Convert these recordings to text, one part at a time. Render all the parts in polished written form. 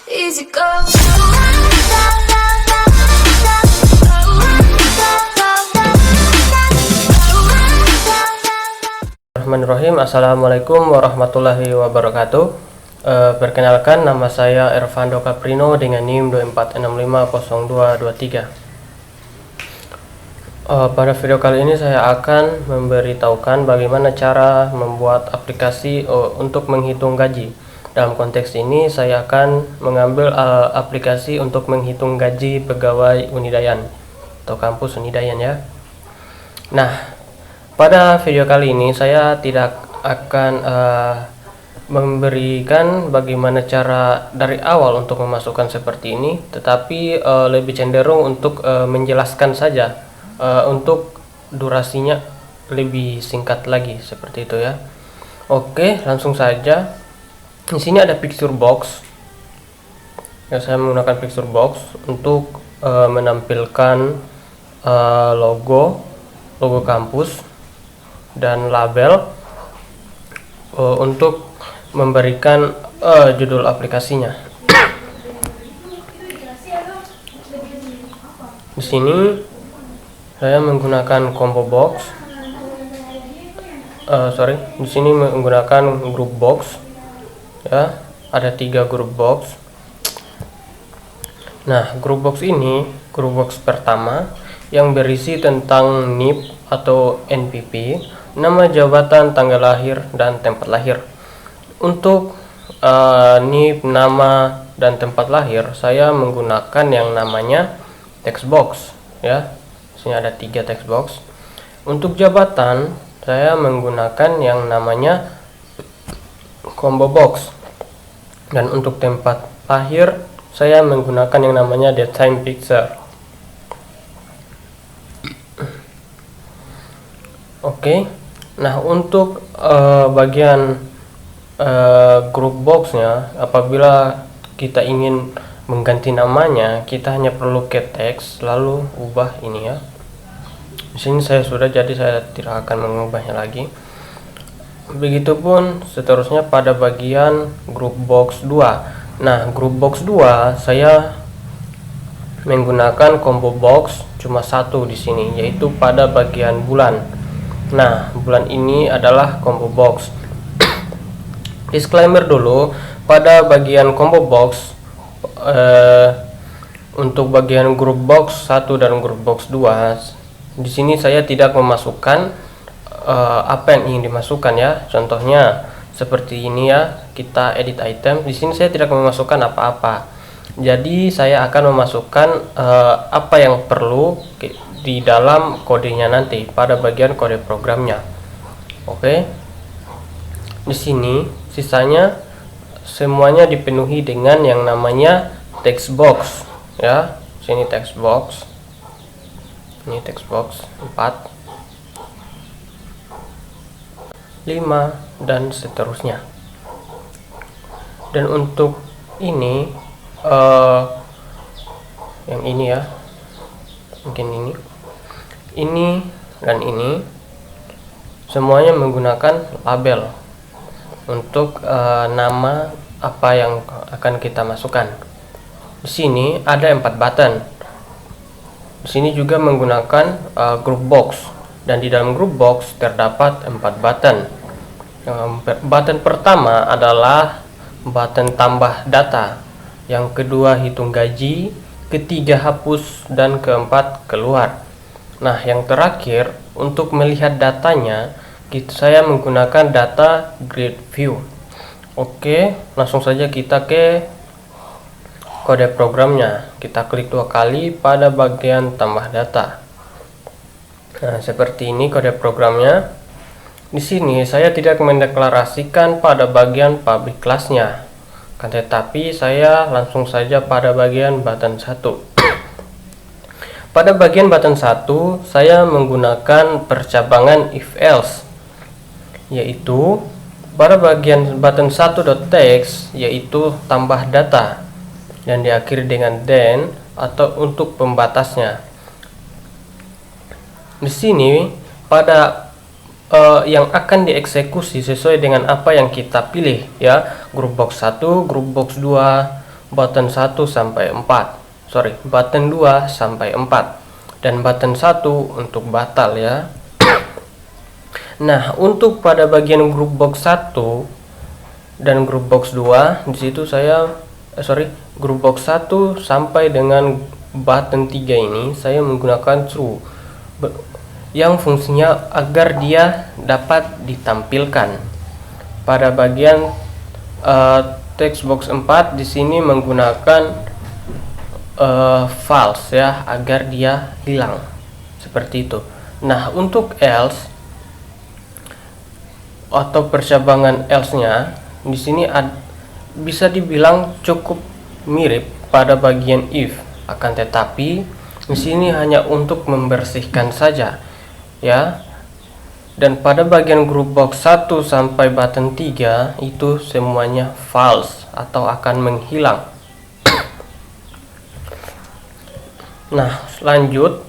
Easy go. Bismillahirrahmanirrahim. Assalamualaikum warahmatullahi wabarakatuh. Perkenalkan, nama saya Ervando Caprino dengan NIM 24650223. Pada video kali ini saya akan memberitahukan bagaimana cara membuat aplikasi untuk menghitung gaji. Dalam konteks ini saya akan mengambil aplikasi untuk menghitung gaji pegawai Unidayan atau kampus Unidayan ya. Nah, pada video kali ini saya tidak akan memberikan bagaimana cara dari awal untuk memasukkan seperti ini, tetapi lebih cenderung untuk menjelaskan saja, untuk durasinya lebih singkat lagi seperti itu ya. Oke, langsung saja. Di sini ada picture box. Ya, saya menggunakan picture box untuk menampilkan logo kampus dan label untuk memberikan judul aplikasinya. Di sini saya menggunakan combo box. Di sini menggunakan group box. Ya, ada 3 group box. Nah, group box ini, group box pertama yang berisi tentang NIP atau NPP, nama jabatan, tanggal lahir, dan tempat lahir. Untuk NIP, nama, dan tempat lahir, saya menggunakan yang namanya text box ya. Di sini ada 3 text box. Untuk jabatan, saya menggunakan yang namanya combo box. Dan untuk tempat lahir, saya menggunakan yang namanya datetime picture. Oke. Nah, untuk bagian group boxnya, apabila kita ingin mengganti namanya, kita hanya perlu ke teks lalu ubah ini ya. Di sini saya sudah, jadi saya tidak akan mengubahnya lagi. Begitupun seterusnya pada bagian group box 2. Nah, group box 2 saya menggunakan combo box cuma 1 di sini, yaitu pada bagian bulan. Nah, bulan ini adalah combo box. Disclaimer dulu, pada bagian combo box untuk bagian group box 1 dan group box 2, di sini saya tidak memasukkan apa yang ingin dimasukkan ya. Contohnya seperti ini ya, kita edit item. Di sini saya tidak memasukkan apa-apa. Jadi saya akan memasukkan apa yang perlu di dalam kodenya nanti pada bagian kode programnya. Oke. Di sini sisanya semuanya dipenuhi dengan yang namanya text box ya. Sini text box. Ini text box 4, 5, dan seterusnya. Dan untuk ini yang ini ya, mungkin ini dan ini semuanya menggunakan label untuk nama apa yang akan kita masukkan. Di sini ada 4 button. Di sini juga menggunakan group box, dan di dalam group box terdapat 4 button. Button pertama adalah button tambah data, yang kedua hitung gaji, ketiga hapus, dan keempat keluar. Nah, yang terakhir untuk melihat datanya, saya menggunakan data grid view. Oke, langsung saja kita ke kode programnya. Kita klik 2 kali pada bagian tambah data. Nah, seperti ini kode programnya. Di sini saya tidak mendeklarasikan pada bagian public class-nya, tetapi saya langsung saja pada bagian button 1. Pada bagian button 1 saya menggunakan percabangan if else, yaitu pada bagian button 1.text yaitu tambah data, dan diakhiri dengan then atau untuk pembatasnya. Di sini pada yang akan dieksekusi sesuai dengan apa yang kita pilih ya. Group box 1, group box 2, button 1 sampai 4. Button 2 sampai 4 dan button 1 untuk batal ya. Nah, untuk pada bagian group box 1 dan group box 2, di situ saya group box 1 sampai dengan button 3 ini saya menggunakan true yang fungsinya agar dia dapat ditampilkan. Pada bagian text box 4 di sini menggunakan false ya, agar dia hilang seperti itu. Nah, untuk else atau percabangan else-nya di sini bisa dibilang cukup mirip pada bagian if, akan tetapi di sini hanya untuk membersihkan saja ya. Dan pada bagian group box 1 sampai button 3 itu semuanya false atau akan menghilang. Nah, lanjut,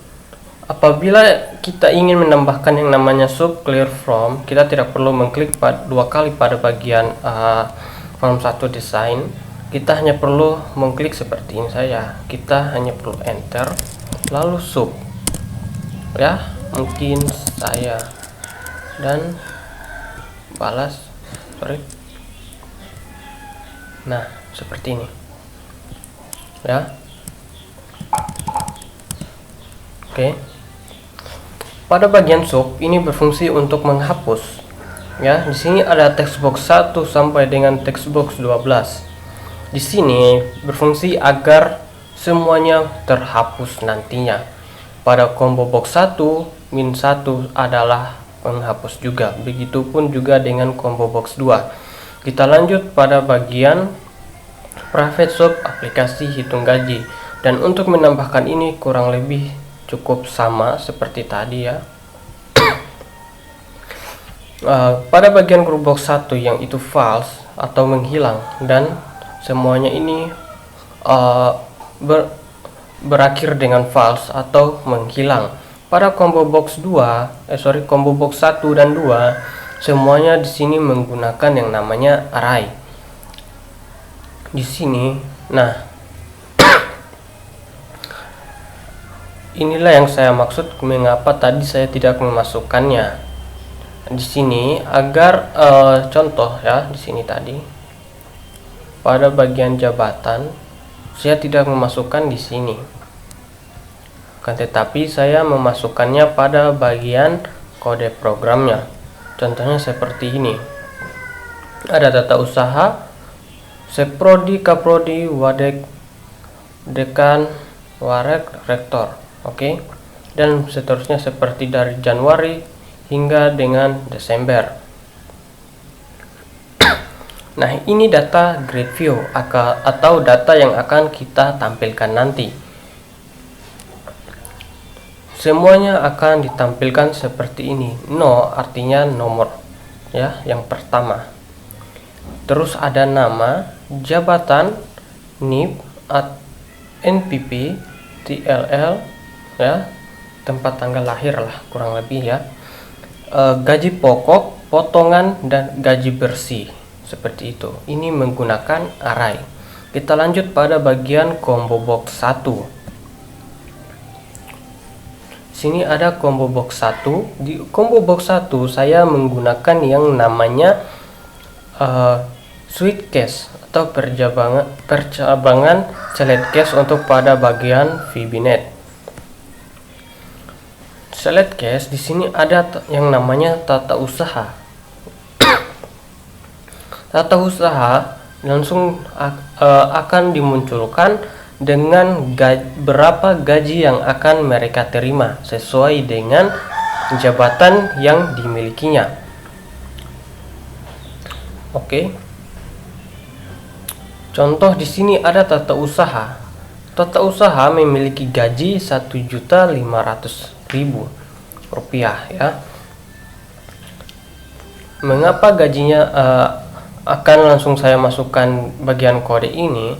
apabila kita ingin menambahkan yang namanya sub clear from, kita tidak perlu mengklik dua kali pada bagian form 1 design. Kita hanya perlu mengklik seperti ini saja. Kita hanya perlu enter lalu sub ya, mungkin saya dan balas nah seperti ini ya. Oke. Pada bagian sub ini berfungsi untuk menghapus ya. Di sini ada text box 1 sampai dengan text box 12. Di sini berfungsi agar semuanya terhapus nantinya. Pada combo box 1 min 1 adalah penghapus juga. Begitupun juga dengan combo box 2. Kita lanjut pada bagian private sub aplikasi hitung gaji. Dan untuk menambahkan ini kurang lebih cukup sama seperti tadi ya. Pada bagian group box 1 yang itu false atau menghilang dan semuanya ini berakhir dengan false atau menghilang. Pada combo box 2, combo box 1 dan 2 semuanya di sini menggunakan yang namanya array. Di sini, nah inilah yang saya maksud mengapa tadi saya tidak memasukkannya di sini agar contoh ya, di sini tadi pada bagian jabatan saya tidak memasukkan di sini. Tetapi saya memasukkannya pada bagian kode programnya. Contohnya seperti ini. Ada tata usaha, seprodi, kaprodi, wadek, dekan, warek, rektor. Oke. Dan seterusnya seperti dari Januari hingga dengan Desember. Nah, ini data grade view atau data yang akan kita tampilkan nanti. Semuanya akan ditampilkan seperti ini. No artinya nomor ya, yang pertama. Terus ada nama, jabatan, NIP, NPP, TLL ya, tempat tanggal lahir lah kurang lebih ya. Gaji pokok, potongan dan gaji bersih seperti itu. Ini menggunakan array. Kita lanjut pada bagian combo box 1. Sini ada combo box 1. Di combo box 1 saya menggunakan yang namanya switch case atau percabangan select case untuk pada bagian VBNet. Select case di sini ada yang namanya tata usaha. Tata usaha langsung akan dimunculkan dengan berapa gaji yang akan mereka terima sesuai dengan jabatan yang dimilikinya. Oke. Contoh di sini ada tata usaha. Tata usaha memiliki gaji Rp1.500.000 ya. Mengapa gajinya akan langsung saya masukkan bagian kode ini?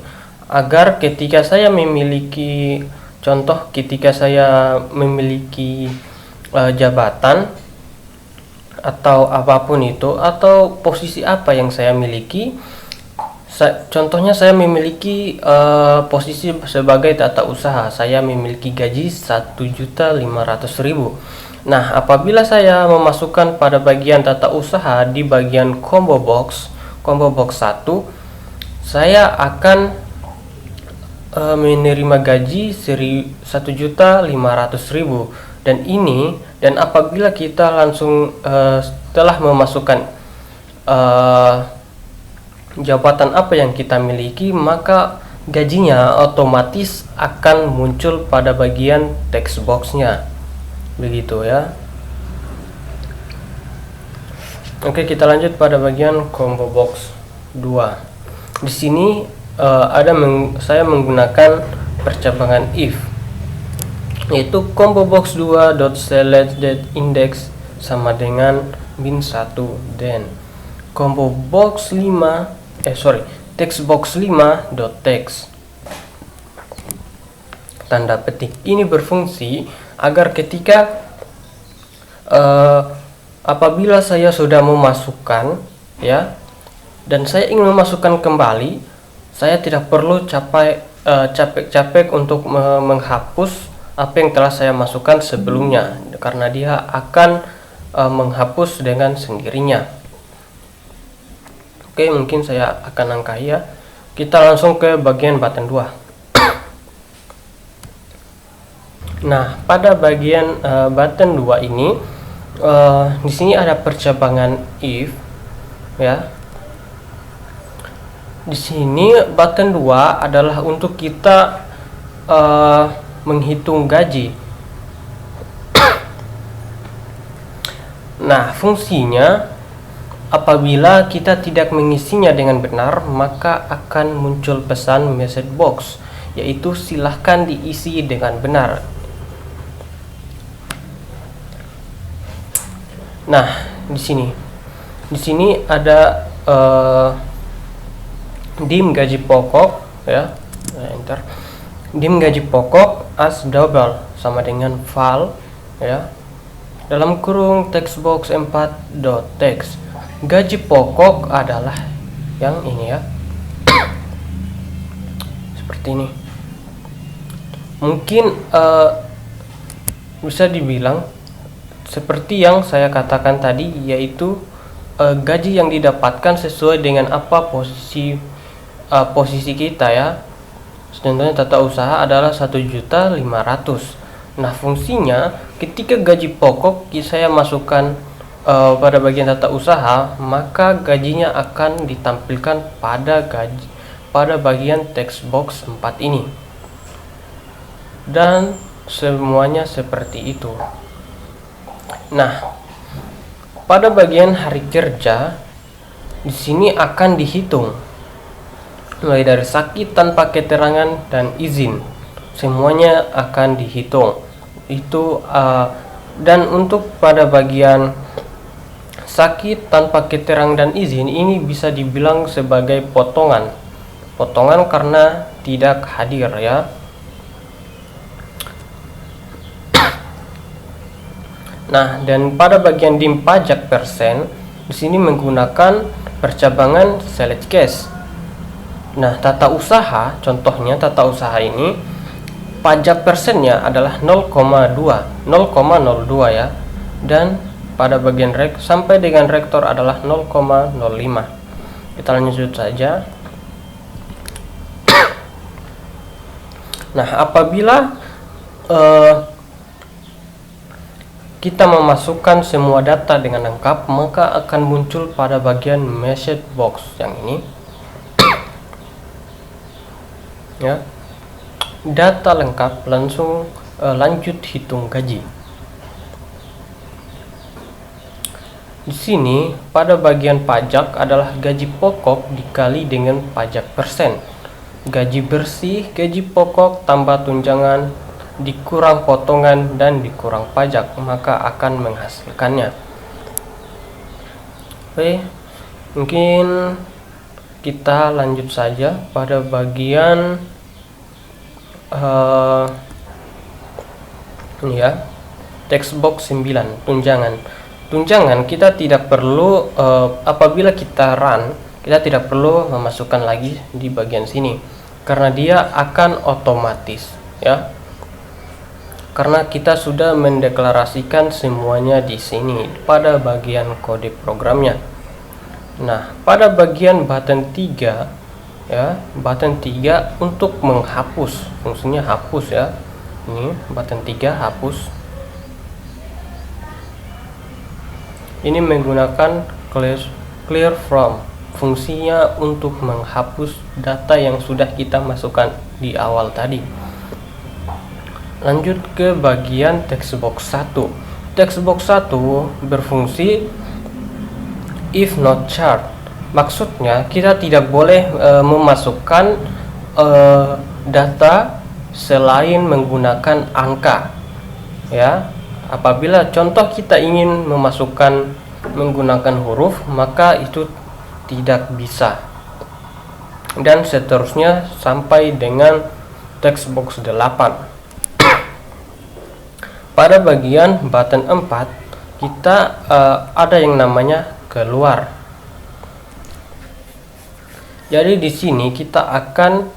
Agar ketika saya memiliki contoh, ketika saya memiliki jabatan atau apapun itu, atau posisi apa yang saya miliki, Contohnya saya memiliki posisi sebagai tata usaha, saya memiliki gaji 1.500.000. Nah, apabila saya memasukkan pada bagian tata usaha di bagian combo box 1, saya akan menerima gaji 1.500.000, dan apabila kita langsung setelah memasukkan jabatan apa yang kita miliki, maka gajinya otomatis akan muncul pada bagian text boxnya, begitu ya. Oke, kita lanjut pada bagian combo box 2. Di sini saya menggunakan percabangan if, yaitu combo box 2.select.index sama dengan min1, dan combo box 5 text box 5.text tanda petik. Ini berfungsi agar ketika apabila saya sudah memasukkan ya, dan saya ingin memasukkan kembali, saya tidak perlu capek-capek untuk menghapus apa yang telah saya masukkan sebelumnya, karena dia akan menghapus dengan sendirinya. Oke, mungkin saya akan angkai ya. Kita langsung ke bagian button 2. Nah, pada bagian button 2 ini di sini ada percabangan if ya. Di sini button 2 adalah untuk kita menghitung gaji. Nah, fungsinya apabila kita tidak mengisinya dengan benar, maka akan muncul pesan message box, yaitu silahkan diisi dengan benar. Nah, di sini ada dim gaji pokok ya, enter. Dim gaji pokok as double sama dengan val ya, dalam kurung text box 4.text. Gaji pokok adalah yang ini ya, seperti ini. Mungkin bisa dibilang seperti yang saya katakan tadi, yaitu gaji yang didapatkan sesuai dengan apa posisi kita ya. Contohnya tata usaha adalah 1.500.000. Nah, fungsinya ketika gaji pokok saya masukkan pada bagian tata usaha, maka gajinya akan ditampilkan pada bagian text box 4 ini, dan semuanya seperti itu. Nah, pada bagian hari kerja di sini akan dihitung mulai dari sakit tanpa keterangan dan izin, semuanya akan dihitung itu. Dan untuk pada bagian sakit tanpa keterangan dan izin ini bisa dibilang sebagai potongan karena tidak hadir ya. Nah, dan pada bagian dim pajak persen di sini menggunakan percabangan select case. Nah, tata usaha, contohnya tata usaha ini pajak persennya adalah 0,02 ya, dan pada bagian sampai dengan rektor adalah 0,05. Kita lanjut saja. Nah, apabila kita memasukkan semua data dengan lengkap, maka akan muncul pada bagian message box yang ini ya, data lengkap, langsung lanjut hitung gaji. Di sini pada bagian pajak adalah gaji pokok dikali dengan pajak persen. Gaji bersih, gaji pokok tambah tunjangan dikurang potongan dan dikurang pajak, maka akan menghasilkannya. Oke, mungkin kita lanjut saja pada bagian ini ya, text box 9, tunjangan. Tunjangan kita tidak perlu apabila kita run, kita tidak perlu memasukkan lagi di bagian sini karena dia akan otomatis ya. Karena kita sudah mendeklarasikan semuanya di sini pada bagian kode programnya. Nah, pada bagian button 3 ya, button 3 untuk menghapus, fungsinya hapus ya. Ini button 3 hapus. Ini menggunakan clear from, fungsinya untuk menghapus data yang sudah kita masukkan di awal tadi. Lanjut ke bagian textbox 1. Textbox 1 berfungsi if not chart. Maksudnya kita tidak boleh memasukkan data selain menggunakan angka ya. Apabila contoh kita ingin memasukkan menggunakan huruf, maka itu tidak bisa, dan seterusnya sampai dengan textbox 8. Pada bagian button 4 kita ada yang namanya keluar. Jadi di sini kita akan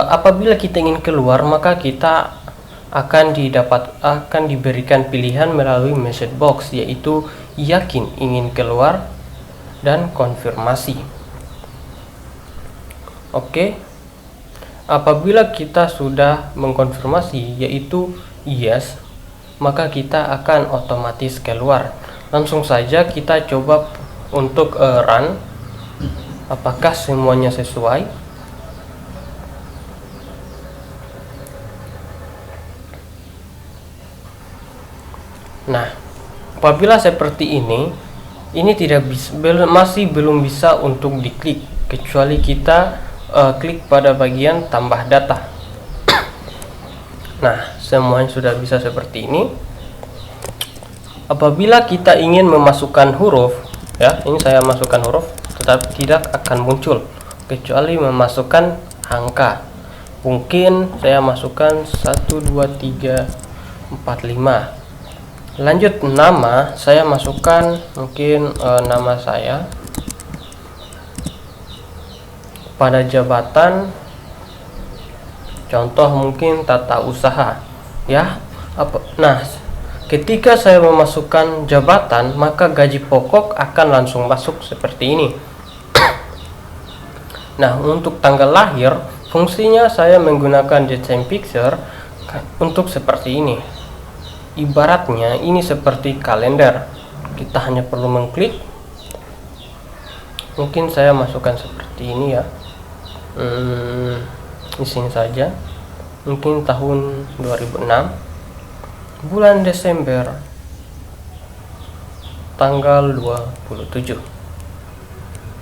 apabila kita ingin keluar, maka kita akan diberikan pilihan melalui message box, yaitu yakin ingin keluar dan konfirmasi. Oke. Apabila kita sudah mengkonfirmasi yaitu yes, maka kita akan otomatis keluar. Langsung saja kita coba untuk run apakah semuanya sesuai. Nah, apabila seperti ini tidak bisa, masih belum bisa untuk diklik kecuali kita klik pada bagian tambah data. Nah, semuanya sudah bisa seperti ini. Apabila kita ingin memasukkan huruf ya, ini saya masukkan huruf, tetapi tidak akan muncul kecuali memasukkan angka. Mungkin saya masukkan 1 2 3 4 5. Lanjut nama, saya masukkan mungkin nama saya. Pada jabatan contoh mungkin tata usaha ya. Nah, ketika saya memasukkan jabatan, maka gaji pokok akan langsung masuk seperti ini. Nah, untuk tanggal lahir, fungsinya saya menggunakan date time picture untuk seperti ini. Ibaratnya ini seperti kalender, kita hanya perlu mengklik. Mungkin saya masukkan seperti ini ya. Di sini saja, mungkin tahun 2006, bulan Desember, tanggal 27,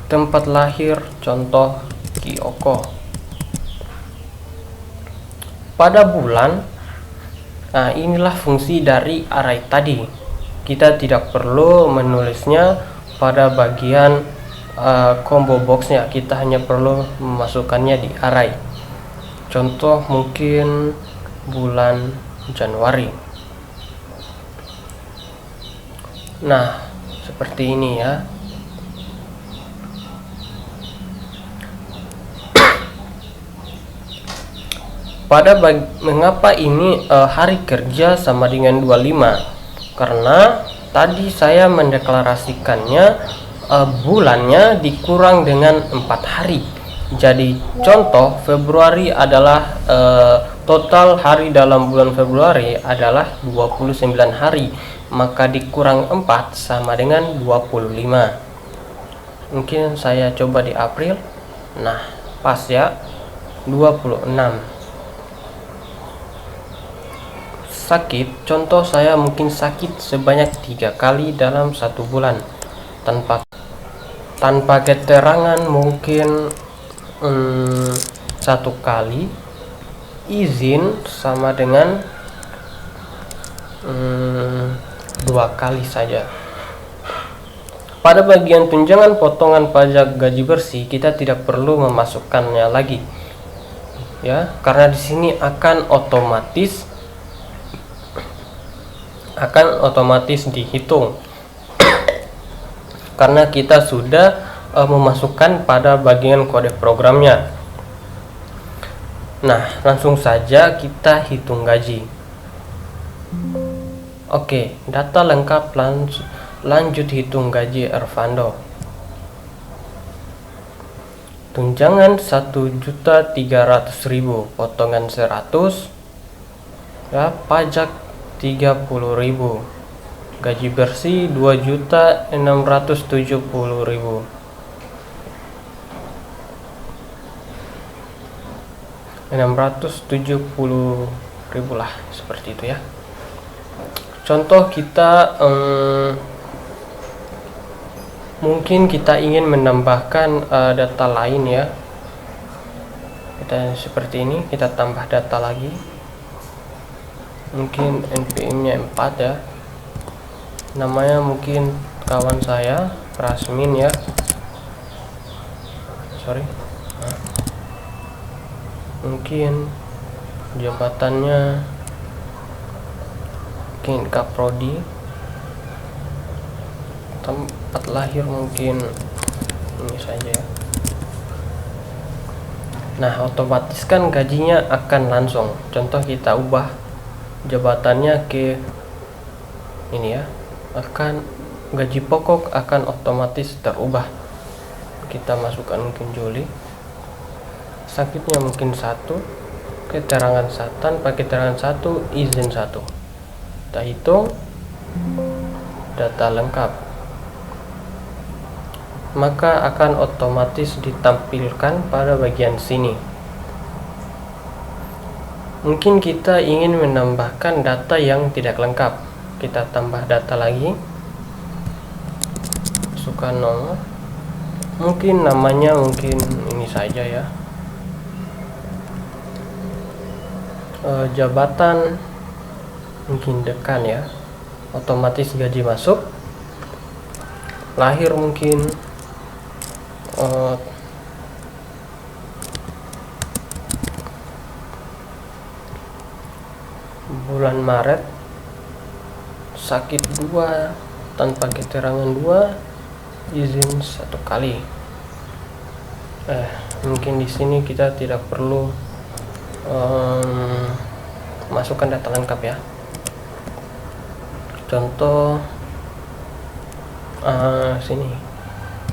tempat lahir contoh Kyoko. Pada bulan, nah inilah fungsi dari array tadi. Kita tidak perlu menulisnya pada bagian combo boxnya, kita hanya perlu memasukkannya di array. Contoh mungkin bulan Januari. Nah, seperti ini ya. Mengapa ini hari kerja sama dengan 25? Karena tadi saya mendeklarasikannya bulannya dikurang dengan 4 hari. Jadi contoh Februari adalah total hari dalam bulan Februari adalah 29 hari, maka dikurang 4 sama dengan 25. Mungkin saya coba di April. Nah, pas ya, 26. Sakit, contoh saya mungkin sakit sebanyak 3 kali dalam 1 bulan tanpa keterangan, mungkin 1 kali. Izin sama dengan 2 kali saja. Pada bagian tunjangan potongan pajak gaji bersih, kita tidak perlu memasukkannya lagi ya, karena di sini akan otomatis dihitung karena kita sudah memasukkan pada bagian kode programnya. Nah, langsung saja kita hitung gaji. Oke, data lengkap, lanjut hitung gaji Ervando. Tunjangan 1.300.000, potongan 100, ya, pajak 30.000, gaji bersih 2.670.000. 670.000 lah, seperti itu ya. Contoh kita mungkin kita ingin menambahkan data lain ya. Kita seperti ini, kita tambah data lagi. Mungkin NPM-nya 4 ya. Namanya mungkin kawan saya Prasmin ya. Sorry. Nah. Mungkin jabatannya mungkin Kaprodi, tempat lahir mungkin ini saja ya. Nah, otomatis kan gajinya akan langsung. Contoh kita ubah jabatannya ke ini ya, akan gaji pokok akan otomatis terubah. Kita masukkan mungkin Juli, sakitnya mungkin 1, keterangan tanpa keterangan 1, izin 1. Kita hitung data lengkap, maka akan otomatis ditampilkan pada bagian sini. Mungkin kita ingin menambahkan data yang tidak lengkap, kita tambah data lagi, masukkan nomor, mungkin namanya mungkin ini saja ya. Jabatan mungkin dekan ya, otomatis gaji masuk. Lahir mungkin bulan Maret, sakit 2, tanpa keterangan 2, izin 1 kali. Mungkin di sini kita tidak perlu masukkan data lengkap ya. Contoh sini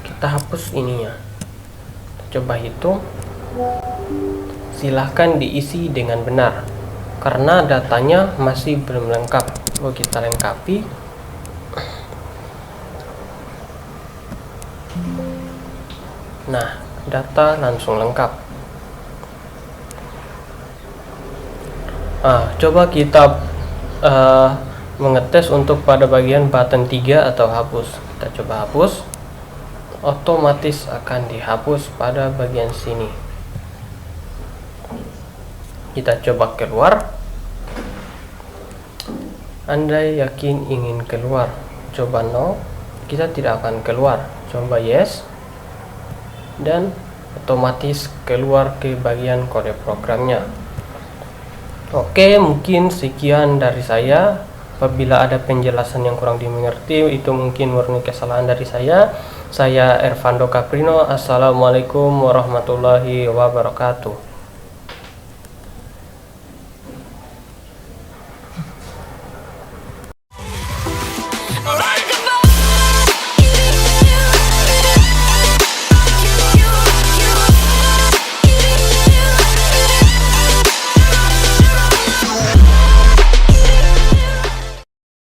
kita hapus ininya, coba hitung, silahkan diisi dengan benar karena datanya masih belum lengkap. Kita lengkapi. Nah, data langsung lengkap. Coba kita mengetes untuk pada bagian button 3 atau hapus. Kita coba hapus, otomatis akan dihapus pada bagian sini. Kita coba keluar. Andai yakin ingin keluar, coba no, kita tidak akan keluar. Coba yes, dan otomatis keluar ke bagian kode programnya. Oke, mungkin sekian dari saya. Apabila ada penjelasan yang kurang dimengerti, itu mungkin murni kesalahan dari saya. Saya Ervando Caprino. Assalamualaikum warahmatullahi wabarakatuh.